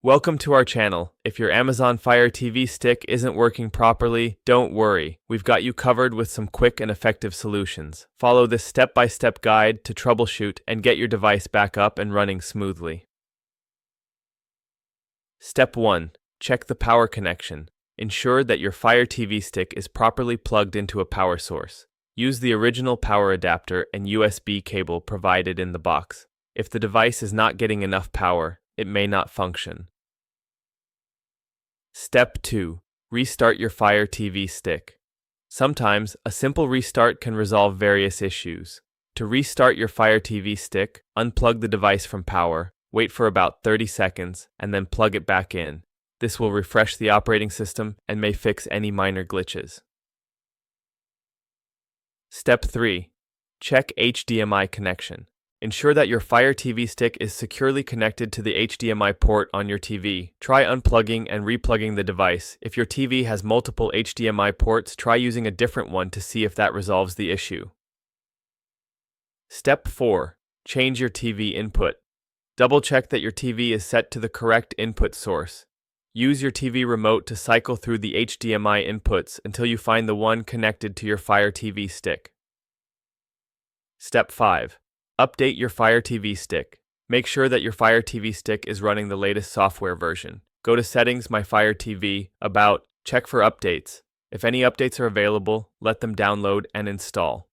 Welcome to our channel. If your Amazon Fire TV stick isn't working properly, don't worry. We've got you covered with some quick and effective solutions. Follow this step-by-step guide to troubleshoot and get your device back up and running smoothly. Step 1. Check the power connection. Ensure that your Fire TV stick is properly plugged into a power source. Use the original power adapter and USB cable provided in the box. If the device is not getting enough power, it may not function. Step 2. Restart your Fire TV stick. Sometimes, a simple restart can resolve various issues. To restart your Fire TV stick, unplug the device from power, wait for about 30 seconds, and then plug it back in. This will refresh the operating system and may fix any minor glitches. Step 3. Check HDMI connection. Ensure that your Fire TV stick is securely connected to the HDMI port on your TV. Try unplugging and replugging the device. If your TV has multiple HDMI ports, try using a different one to see if that resolves the issue. Step 4. Change your TV input. Double-check that your TV is set to the correct input source. Use your TV remote to cycle through the HDMI inputs until you find the one connected to your Fire TV stick. Step 5. Update your Fire TV stick. Make sure that your Fire TV stick is running the latest software version. Go to Settings, My Fire TV, About, check for updates. If any updates are available, let them download and install.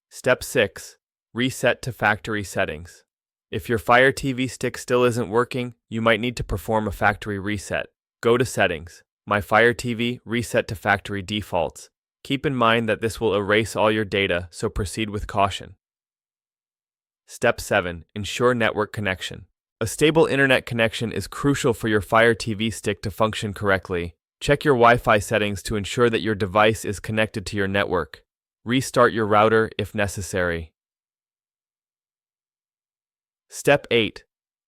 Step 6. Reset to factory settings. If your Fire TV stick still isn't working, you might need to perform a factory reset. Go to Settings, My Fire TV, Reset to Factory Defaults. Keep in mind that this will erase all your data, so proceed with caution. Step 7. Ensure network connection. A stable internet connection is crucial for your Fire TV stick to function correctly. Check your Wi-Fi settings to ensure that your device is connected to your network. Restart your router if necessary. Step 8.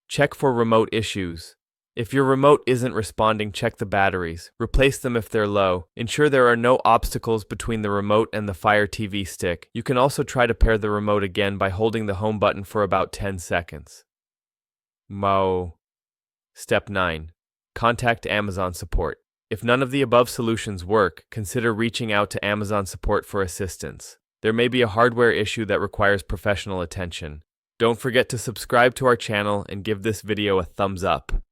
Check for remote issues. If your remote isn't responding, check the batteries. Replace them if they're low. Ensure there are no obstacles between the remote and the Fire TV stick. You can also try to pair the remote again by holding the home button for about 10 seconds. Step 9. Contact Amazon support. If none of the above solutions work, consider reaching out to Amazon support for assistance. There may be a hardware issue that requires professional attention. Don't forget to subscribe to our channel and give this video a thumbs up.